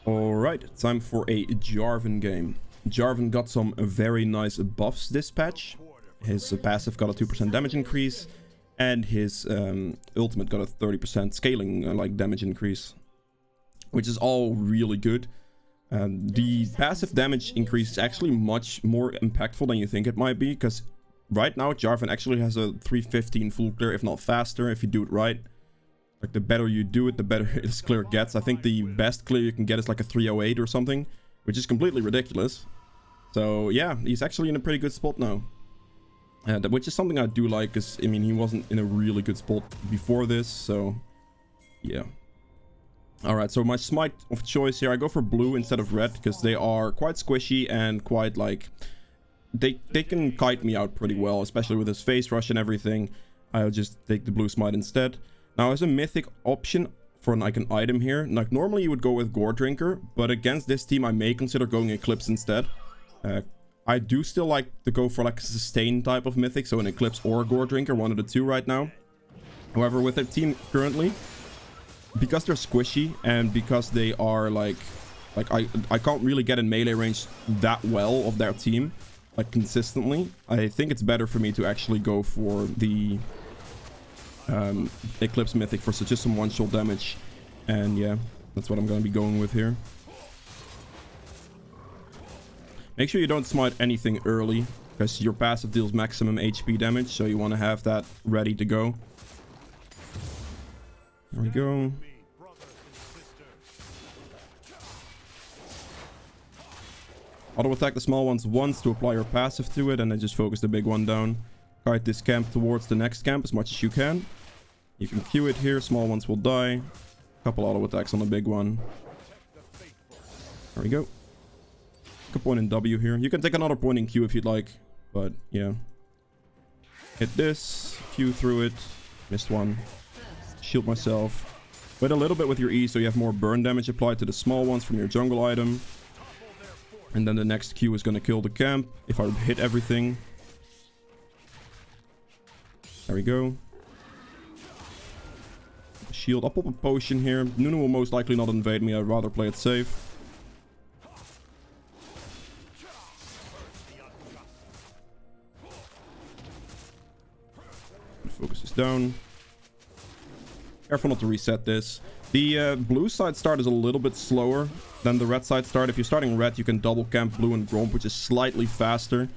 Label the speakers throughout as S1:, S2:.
S1: Alright, time for a Jarvan game. Jarvan got some very nice buffs this patch. His passive got a 2% damage increase, and his ultimate got a 30% scaling damage increase, which is all really good. The passive damage increase is actually much more impactful than you think it might be, because right now Jarvan actually has a 315 full clear, if not faster, if you do it right. Like, the better you do it, the better his clear gets. I think the best clear you can get is like a 308 or something, which is completely ridiculous. So yeah, he's actually in a pretty good spot now. Which is something I do like, because I mean, he wasn't in a really good spot before this, so yeah. Alright, so my smite of choice here, I go for blue instead of red, because they are quite squishy and quite like... They can kite me out pretty well, especially with his face rush and everything. I'll just take the blue smite instead. Now, as a mythic option for like an item here, like normally you would go with Gore Drinker, but against this team I may consider going Eclipse instead. I do still like to go for like a sustain type of mythic, so an Eclipse or a Gore Drinker, one of the two right now. However, with their team currently, because they're squishy and because they are like I can't really get in melee range that well of their team, like consistently, I think it's better for me to actually go for the Eclipse mythic for just some one-shot damage. And yeah, that's what I'm going to be going with here. Make sure you don't smite anything early, because your passive deals maximum HP damage, so you want to have that ready to go. There we go. Auto attack the small ones once to apply your passive to it, and then just focus the big one down. Kite this camp towards the next camp as much as you can. You can Q it here, small ones will die. Couple auto attacks on the big one. There we go. Take a point in W here. You can take another point in Q if you'd like, but yeah. Hit this, Q through it, missed one. Shield myself. Wait a little bit with your E so you have more burn damage applied to the small ones from your jungle item. And then the next Q is going to kill the camp if I hit everything. There we go. Shield. I'll pop a potion here. Nunu will most likely not invade me. I'd rather play it safe. Focus this down. Careful not to reset this. The blue side start is a little bit slower than the red side start. If you're starting red, you can double camp blue and Gromp, which is slightly faster.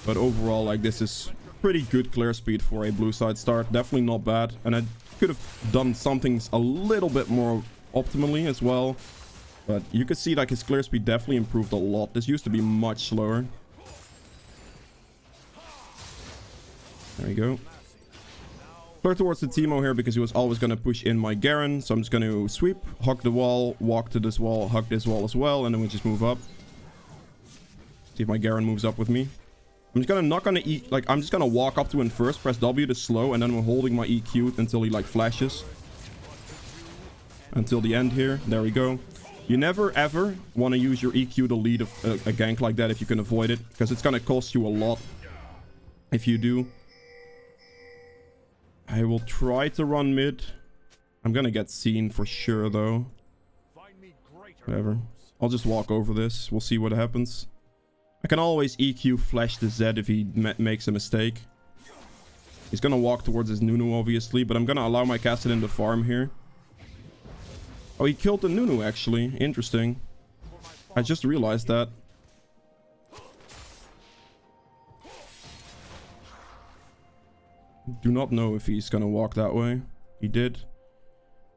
S1: But overall, like, this is pretty good clear speed for a blue side start. Definitely not bad. And I could have done some things a little bit more optimally as well. But you could see, like, his clear speed definitely improved a lot. This used to be much slower. There we go. Clear towards the Teemo here because he was always going to push in my Garen. So I'm just going to sweep, hug the wall, walk to this wall, hug this wall as well. And then we just move up. See if my Garen moves up with me. I'm just going to knock on the E. Like, I'm just going to walk up to him first, press W to slow. And then we're holding my EQ until he, like, flashes. Until the end here. There we go. You never, ever want to use your EQ to lead a gank like that if you can avoid it. Because it's going to cost you a lot if you do. I will try to run mid. I'm gonna get seen for sure, though. Whatever. I'll just walk over this. We'll see what happens. I can always EQ flash the Z if he makes a mistake. He's gonna walk towards his Nunu, obviously, but I'm gonna allow my Kassadin to farm here. Oh, he killed the Nunu, actually. Interesting. I just realized that. Do not know if he's gonna walk that way. He did.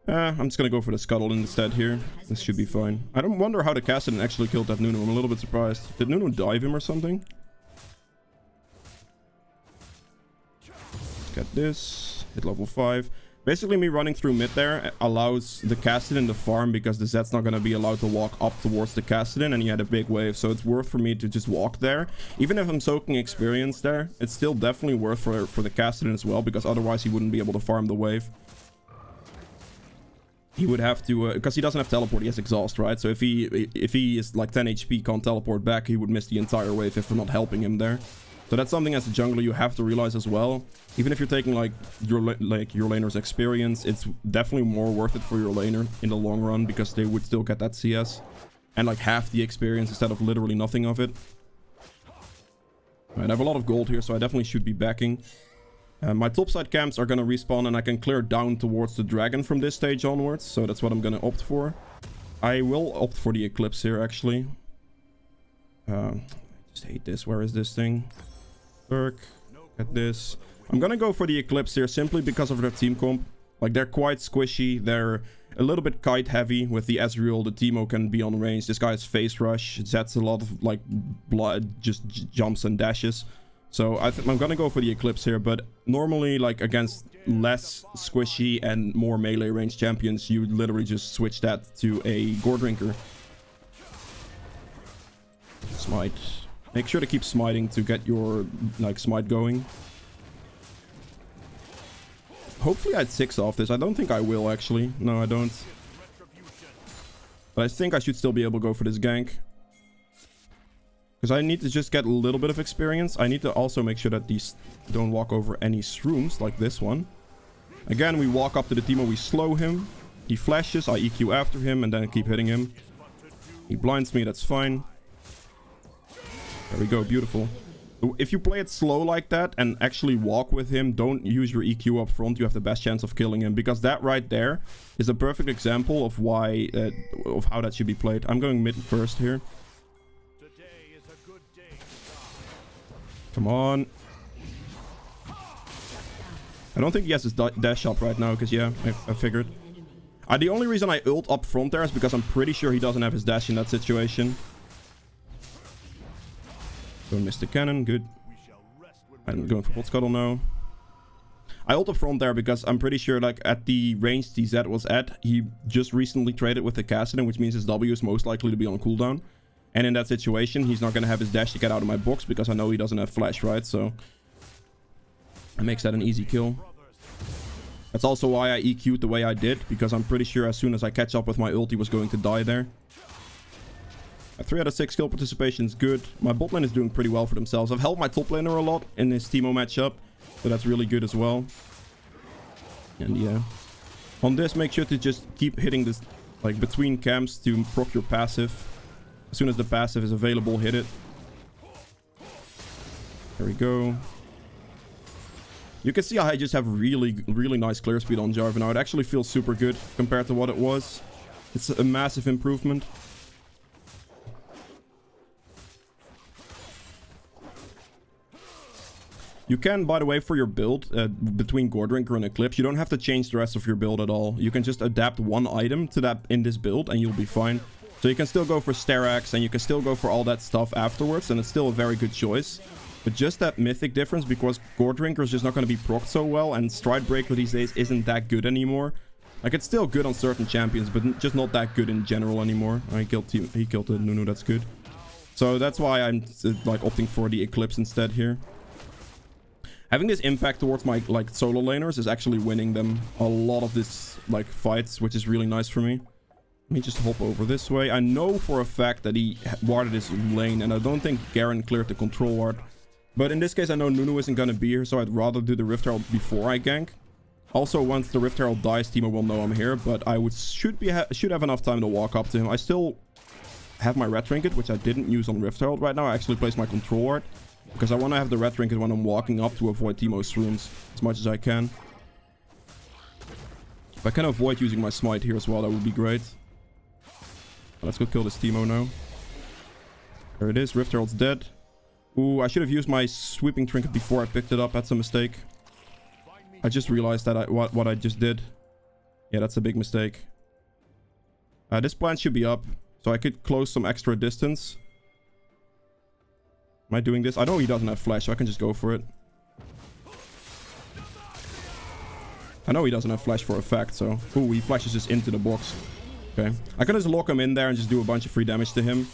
S1: I'm just gonna go for the scuttle instead here. This should be fine. I don't wonder how the Kassadin actually killed that Nunu. I'm a little bit surprised. Did Nunu dive him or something? Let's get this. Hit level 5. Basically, me running through mid there allows the Kassadin to farm because the Zed's not going to be allowed to walk up towards the Kassadin, and he had a big wave, so it's worth for me to just walk there. Even if I'm soaking experience there, it's still definitely worth for the Kassadin as well, because otherwise he wouldn't be able to farm the wave. He would have to, because he doesn't have teleport, he has exhaust, right? So if he is like 10 HP, can't teleport back, he would miss the entire wave if we're not helping him there. So that's something as a jungler you have to realize as well. Even if you're taking like your laner's experience, it's definitely more worth it for your laner in the long run because they would still get that CS. and like half the experience instead of literally nothing of it. Alright, I have a lot of gold here, so I definitely should be backing. My topside camps are going to respawn, and I can clear down towards the dragon from this stage onwards. So that's what I'm going to opt for. I will opt for the eclipse here, actually. I just hate this. Where is this thing? Look at this. I'm going to go for the eclipse here simply because of their team comp. Like, they're quite squishy. They're a little bit kite heavy. With the Ezreal, the Teemo can be on range. This guy has face rush. That's a lot of, like, blood, just jumps and dashes. So I'm gonna go for the eclipse here, but normally, like, against less squishy and more melee range champions, you literally just switch that to a Gore Drinker. Smite. Make sure to keep smiting to get your, like, smite going. Hopefully I'd 6 off this. I don't think I will, actually. No, I don't. But I think I should still be able to go for this gank. Because I need to just get a little bit of experience. I need to also make sure that these don't walk over any shrooms like this one. Again, we walk up to the Teemo, we slow him. He flashes, I EQ after him and then keep hitting him. He blinds me, that's fine. There we go, beautiful. If you play it slow like that and actually walk with him, don't use your EQ up front. You have the best chance of killing him. Because that right there is a perfect example of why, of how that should be played. I'm going mid first here. Come on. I don't think he has his dash up right now, because, yeah, I figured. The only reason I ult up front there is because I'm pretty sure he doesn't have his dash in that situation. Don't miss the cannon, good. I'm going for pot scuttle now. I ult up front there because I'm pretty sure, like, at the range TZ was at, he just recently traded with the Kassadin, which means his W is most likely to be on cooldown. And in that situation, he's not going to have his dash to get out of my box because I know he doesn't have flash, right? So it makes that an easy kill. That's also why I EQ'd the way I did, because I'm pretty sure as soon as I catch up with my ult, he was going to die there. 3 out of 6 skill participation is good. My bot lane is doing pretty well for themselves. I've helped my top laner a lot in this Teemo matchup, so that's really good as well. And yeah, on this, make sure to just keep hitting this, like, between camps to proc your passive. As soon as the passive is available, hit it. There we go. You can see how I just have really nice clear speed on Jarvan now. It actually feels super good compared to what it was. It's a massive improvement. You can, by the way, for your build, between Gore Drinker and Eclipse, you don't have to change the rest of your build at all. You can just adapt one item to that in this build and you'll be fine. So you can still go for Sterax and you can still go for all that stuff afterwards, and it's still a very good choice. But just that mythic difference, because Gore Drinker is just not going to be procced so well, and Stride Breaker these days isn't that good anymore. Like, it's still good on certain champions, but just not that good in general anymore. He killed the Nunu, that's good. So that's why I'm, like, opting for the Eclipse instead here. Having this impact towards my, like, solo laners is actually winning them a lot of this, like, fights, which is really nice for me. Let me just hop over this way. I know for a fact that he warded his lane, and I don't think Garen cleared the control ward. But in this case, I know Nunu isn't going to be here, so I'd rather do the Rift Herald before I gank. Also, once the Rift Herald dies, Teemo will know I'm here, but I should have enough time to walk up to him. I still have my Red Trinket, which I didn't use on Rift Herald right now. I actually placed my control ward, because I want to have the Red Trinket when I'm walking up to avoid Teemo's shrooms as much as I can. If I can avoid using my Smite here as well, that would be great. Let's go kill this Teemo now. There it is. Rift Herald's dead. Ooh, I should have used my sweeping trinket before I picked it up. That's a mistake. I just realized that what I just did. Yeah, that's a big mistake. This plant should be up, so I could close some extra distance. Am I doing this? I know he doesn't have flash, so I can just go for it. I know he doesn't have flash for a fact, so... Ooh, he flashes just into the box. Okay. I can just lock him in there and just do a bunch of free damage to him.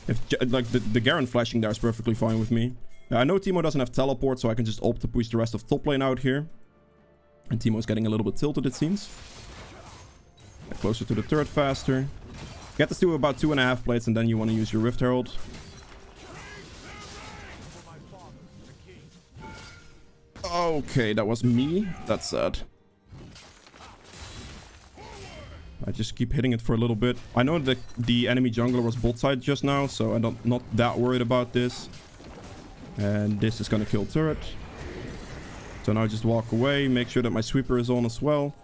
S1: If, like, the Garen flashing there is perfectly fine with me. I know Teemo doesn't have teleport, so I can just opt to push the rest of top lane out here. And Teemo's getting a little bit tilted, it seems. Get closer to the turret faster. Get this to about 2.5 plates, and then you want to use your Rift Herald. Okay, that was me. That's sad. I just keep hitting it for a little bit. I know that the enemy jungler was bot side just now, so I'm not that worried about this. And this is gonna kill turret. So now I just walk away, make sure that my sweeper is on as well.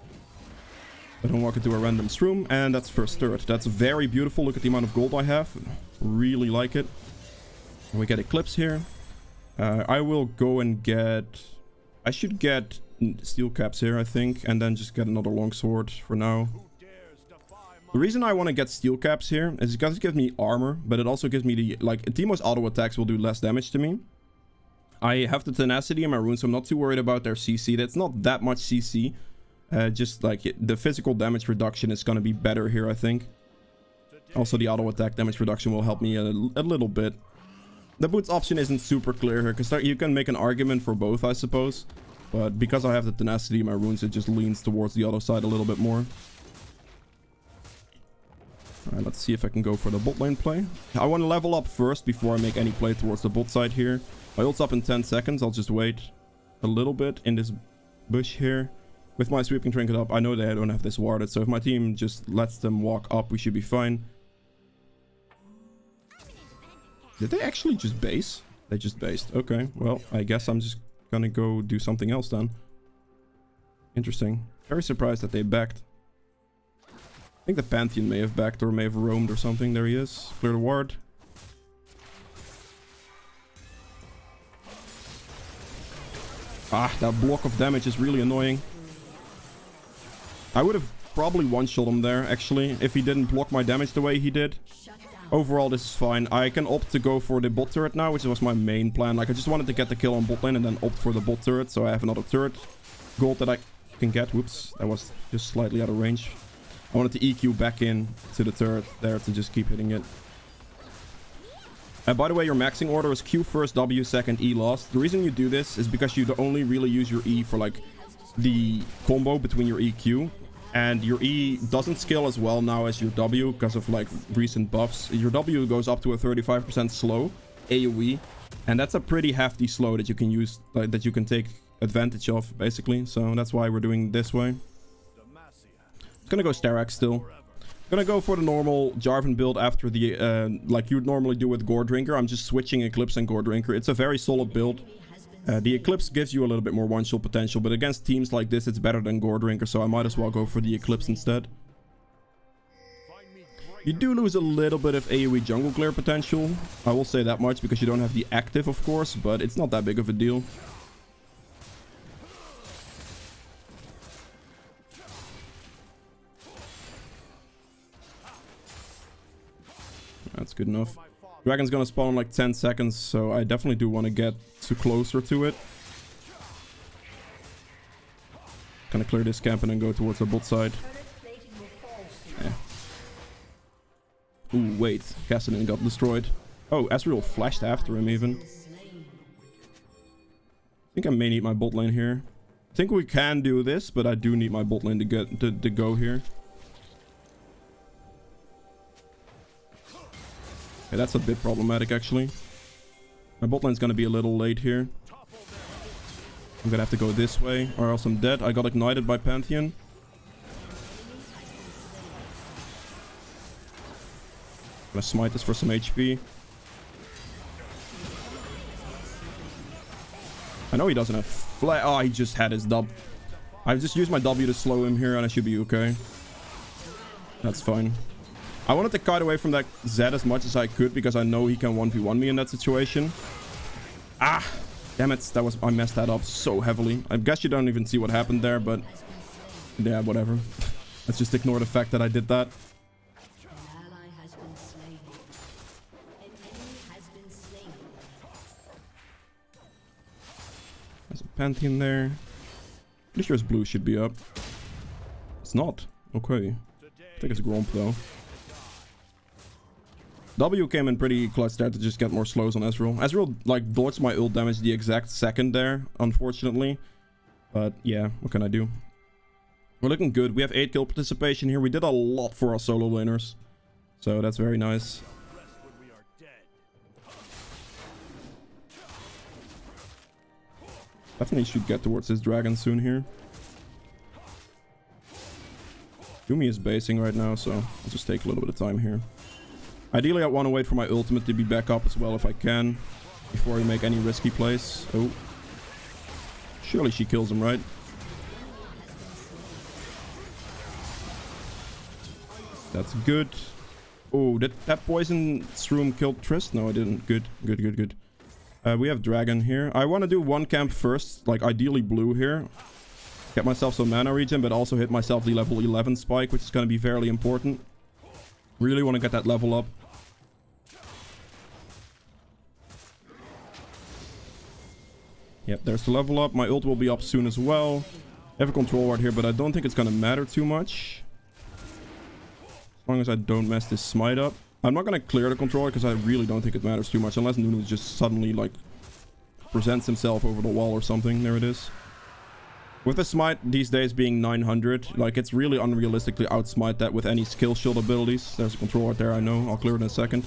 S1: I don't walk into a random room, and that's first turret. That's very beautiful. Look at the amount of gold I have. Really like it. We get Eclipse here. I will go and get... I should get steel caps here, I think, and then just get another longsword for now. The reason I want to get steel caps here is because it gives me armor, but it also gives me the... Like, Teemo's auto attacks will do less damage to me. I have the tenacity in my runes, so I'm not too worried about their CC. That's not that much CC. Just like the physical damage reduction is going to be better here, I think. Also, the auto attack damage reduction will help me a little bit. The boots option isn't super clear here, because you can make an argument for both, I suppose. But because I have the tenacity in my runes, it just leans towards the auto side a little bit more. Alright, let's see if I can go for the bot lane play. I want to level up first before I make any play towards the bot side here. My ult's up in 10 seconds. I'll just wait a little bit in this bush here. With my sweeping trinket up, I know they don't have this warded, so if my team just lets them walk up, we should be fine. Did they actually just base? They just based. Okay, well, I guess I'm just gonna go do something else then. Interesting. Very surprised that they backed. I think the Pantheon may have backed or may have roamed or something. There he is. Clear the ward. Ah, that block of damage is really annoying. I would have probably one-shot him there, actually, if he didn't block my damage the way he did. Overall, this is fine. I can opt to go for the bot turret now, which was my main plan. Like, I just wanted to get the kill on bot lane and then opt for the bot turret, so I have another turret gold that I can get. Whoops, that was just slightly out of range. I wanted to EQ back in to the turret there to just keep hitting it. By the way, your maxing order is Q first, W second, E last. The reason you do this is because you only really use your E for, like, the combo between your EQ. And your E doesn't scale as well now as your W because of, like, recent buffs. Your W goes up to a 35% slow AoE. And that's a pretty hefty slow that you can use, like, that you can take advantage of, basically. So that's why we're doing this way. Gonna go Sterak still. Gonna go for the normal Jarvan build after the, like you'd normally do with Gore Drinker. I'm just switching Eclipse and Gore Drinker. It's a very solid build. The Eclipse gives you a little bit more one-shot potential, but against teams like this, it's better than Gore Drinker, so I might as well go for the Eclipse instead. You do lose a little bit of AoE jungle clear potential. I will say that much, because you don't have the active, of course, but it's not that big of a deal. That's good enough. Dragon's gonna spawn in like 10 seconds, so I definitely do want to get closer to it. Gonna clear this camp and then go towards the bot side. Yeah. Ooh, wait. Cassidy got destroyed. Oh, Ezreal flashed after him even. I think I may need my bot lane here. I think we can do this, but I do need my bot lane to go here. Okay, that's a bit problematic, actually. My bot lane's gonna be a little late here. I'm gonna have to go this way, or else I'm dead. I got ignited by Pantheon. Gonna smite this for some HP. I know he doesn't have flash. Oh, he just had his dub. I just used my W to slow him here, and I should be okay. That's fine. I wanted to kite away from that Zed as much as I could, because I know he can 1v1 me in that situation. Ah! Damn it, I messed that up so heavily. I guess you don't even see what happened there, but... yeah, whatever. Let's just ignore the fact that I did that. There's a Pantheon there. Pretty sure his blue should be up. It's not. Okay. I think it's Gromp though. W came in pretty clutch there to just get more slows on Ezreal. Ezreal, like, dodged my ult damage the exact second there, unfortunately. But, yeah, what can I do? We're looking good. We have 8 kill participation here. We did a lot for our solo laners. So, that's very nice. Definitely should get towards this dragon soon here. Yumi is basing right now, so I'll just take a little bit of time here. Ideally, I want to wait for my ultimate to be back up as well if I can, before I make any risky plays. Oh. Surely she kills him, right? That's good. Oh, did that poison shroom kill Trist? No, I didn't. Good, good, good, good. We have Dragon here. I want to do one camp first, like ideally blue here. Get myself some mana regen, but also hit myself the level 11 spike, which is going to be fairly important. Really want to get that level up. Yep, there's the level up. My ult will be up soon as well. I have a control ward here, but I don't think it's going to matter too much. As long as I don't mess this smite up. I'm not going to clear the controller because I really don't think it matters too much. Unless Nunu just suddenly, like, presents himself over the wall or something. There it is. With the smite these days being 900, like, it's really unrealistic to outsmite that with any skill shield abilities. There's a controller there, I know. I'll clear it in a second.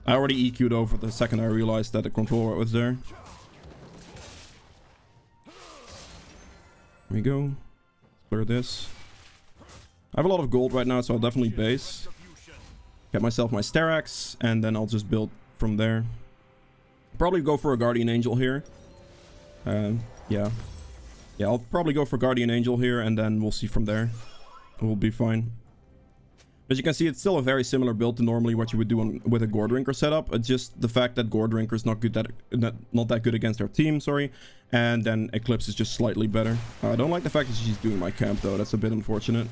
S1: I already EQ'd over the second I realized that the controller was there. Here we go. Clear this. I have a lot of gold right now, so I'll definitely base. Get myself my Sterax, and then I'll just build from there. Probably go for a Guardian Angel here. Yeah. Yeah, I'll probably go for Guardian Angel here, and then we'll see from there. We'll be fine. As you can see, it's still a very similar build to normally what you would do with a Gourd Drinker setup. It's just the fact that Gourd Drinker is not that good against our team, sorry. And then Eclipse is just slightly better. I don't like the fact that she's doing my camp, though. That's a bit unfortunate.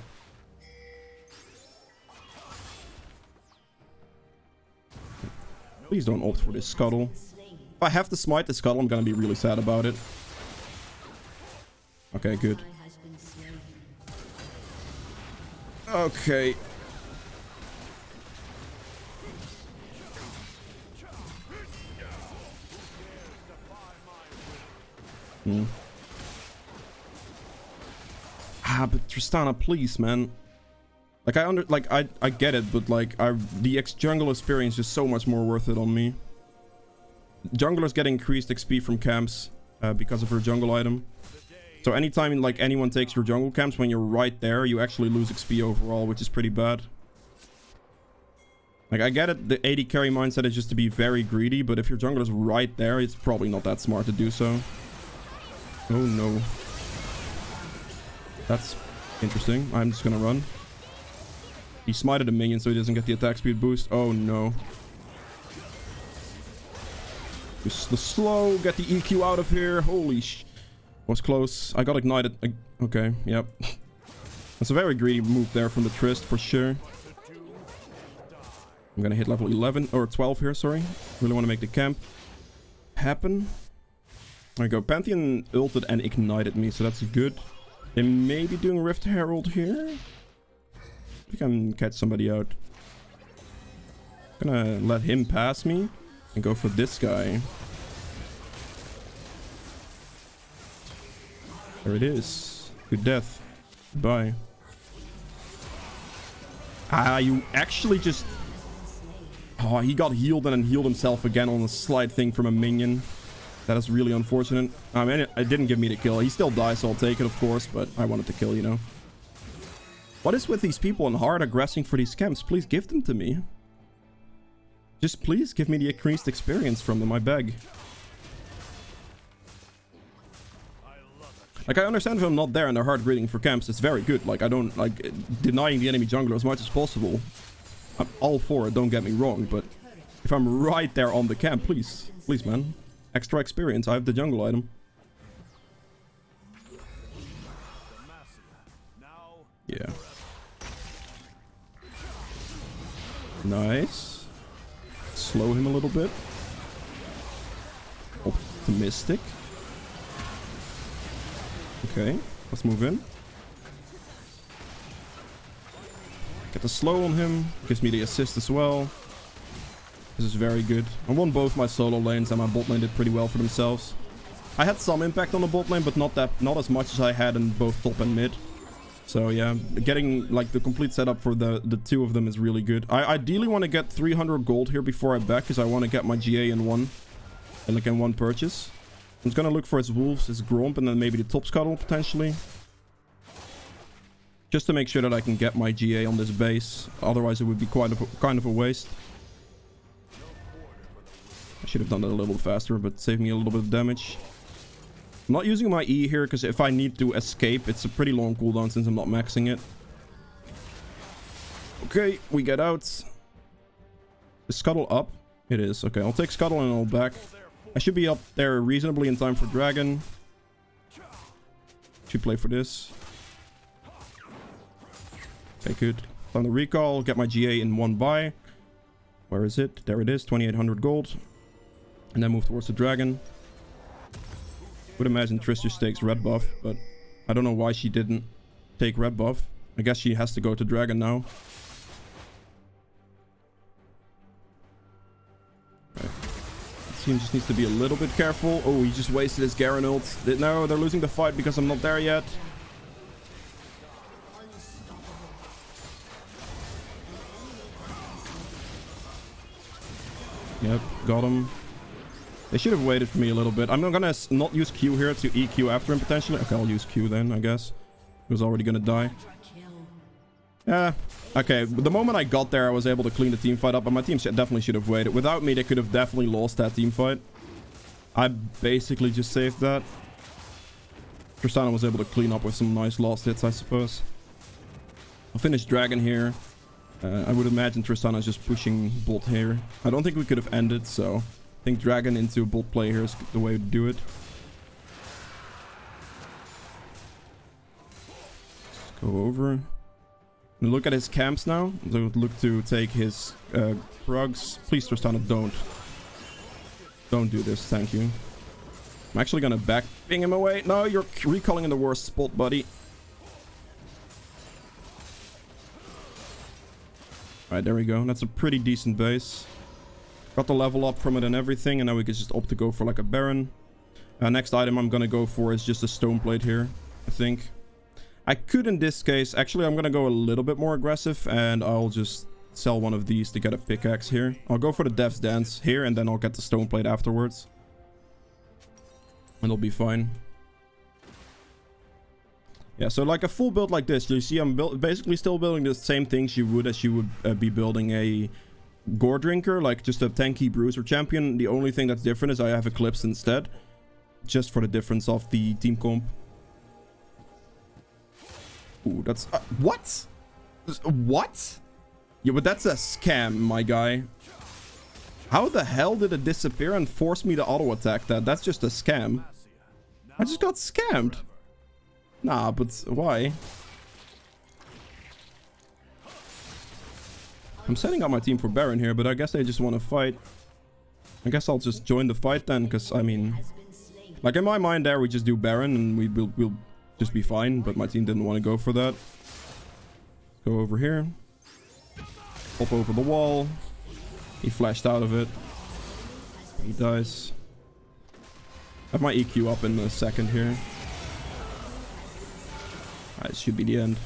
S1: Please don't opt for this Scuttle. If I have to smite the Scuttle, I'm gonna be really sad about it. Okay, good. Okay. But Tristana, please, man. Like, I get it, but like, the jungle experience is so much more worth it on me. Junglers get increased XP from camps because of her jungle item. So anytime like anyone takes your jungle camps, when you're right there, you actually lose XP overall, which is pretty bad. Like, I get it, the AD carry mindset is just to be very greedy, but if your jungler is right there, it's probably not that smart to do so. Oh no. That's interesting. I'm just gonna run. He smited a minion so he doesn't get the attack speed boost. Oh no. Just the slow, get the EQ out of here. Holy sh... Was close. I got ignited. Okay, yep. That's a very greedy move there from the Trist, for sure. I'm gonna hit level 11, or 12 here, sorry. Really want to make the camp happen. There we go. Pantheon ulted and ignited me, so that's good. They may be doing Rift Herald here. I think I can catch somebody out. I'm gonna let him pass me and go for this guy. There it is. Good death. Goodbye. Ah, you actually just... Oh, he got healed and then healed himself again on a slide thing from a minion. That is really unfortunate. I mean, it didn't give me the kill. He still dies, so I'll take it, of course, but I wanted to kill, you know. What is with these people and hard aggressing for these camps? Please give them to me. Just please give me the increased experience from them, I beg. Like, I understand if I'm not there and they're hard greeting for camps, it's very good. Like, I don't, like, denying the enemy jungler as much as possible. I'm all for it, don't get me wrong, but if I'm right there on the camp, please. Please, man. Extra experience, I have the jungle item. Yeah. Nice. Slow him a little bit. Optimistic. Okay, let's move in. Get the slow on him. Gives me the assist as well. This is very good. I won both my solo lanes and my bot lane did pretty well for themselves. I had some impact on the bot lane, but not as much as I had in both top and mid. So yeah, getting like the complete setup for the two of them is really good. I ideally want to get 300 gold here before I back, because I want to get my GA in one purchase. I'm just gonna look for his wolves, his Gromp, and then maybe the top scuttle potentially. just to make sure that I can get my GA on this base. Otherwise, it would be kind of a waste. I should have done that a little faster, but saved me a little bit of damage. I'm not using my E here, because if I need to escape, it's a pretty long cooldown since I'm not maxing it. Okay, we get out. Is Scuttle up? It is. Okay, I'll take Scuttle and I'll back. I should be up there reasonably in time for Dragon. Should play for this. Okay, good. Time to recall, get my GA in one buy. Where is it? There it is, 2,800 gold. And then move towards the Dragon. Would imagine Triss just takes red buff, but I don't know why she didn't take red buff. I guess she has to go to Dragon now. Right. Team just needs to be a little bit careful. Oh, he just wasted his Garen ult. No, they're losing the fight because I'm not there yet. Yep, got him. They should have waited for me a little bit. I'm not gonna not use Q here to EQ after him potentially. Okay, I'll use Q then, I guess. He was already gonna die. Yeah. Okay, the moment I got there, I was able to clean the team fight up, but my team definitely should have waited. Without me, they could have definitely lost that team fight. I basically just saved that. Tristana was able to clean up with some nice last hits, I suppose. I'll finish Dragon here. I would imagine Tristana is just pushing bot here. I don't think we could have ended, so I think Dragon into bot play here is the way to do it. Let's go over. Look at his camps now. So look to take his rugs. Please, Tristana, don't. Don't do this, thank you. I'm actually gonna back ping him away. No, you're recalling in the worst spot, buddy. Alright, there we go. That's a pretty decent base. Got the level up from it and everything, and now we can just opt to go for like a Baron. Next item I'm gonna go for is just a stone plate here, I think. I could in this case, actually I'm gonna go a little bit more aggressive, and I'll just sell one of these to get a pickaxe here. I'll go for the Death's Dance here, and then I'll get the stone plate afterwards. And it'll be fine. Yeah, so like a full build like this, you see I'm basically still building the same things you would as you would be building a Gore Drinker, like just a tanky bruiser champion. The only thing that's different is I have Eclipse instead, just for the difference of the team comp. Ooh, that's... what? What? Yeah, but that's a scam, my guy. How the hell did it disappear and force me to auto-attack that? That's just a scam. I just got scammed. Nah, but why? I'm setting up my team for Baron here, but I guess they just want to fight. I guess I'll just join the fight then, because, I mean... like, in my mind there, we just do Baron and we'll just be fine, but my team didn't want to go for that. Go over here. Hop over the wall. He flashed out of it. He dies. I have my EQ up in a second here. This should be the end.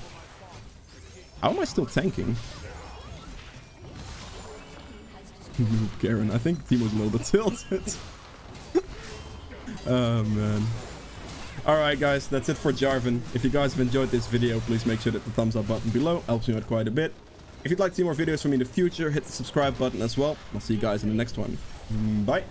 S1: How am I still tanking? Garen, I think the team was a little bit tilted. Oh man. Alright guys, that's it for Jarvan. If you guys have enjoyed this video, please make sure to hit the thumbs up button below. Helps me out quite a bit. If you'd like to see more videos from me in the future, hit the subscribe button as well. I'll see you guys in the next one. Bye.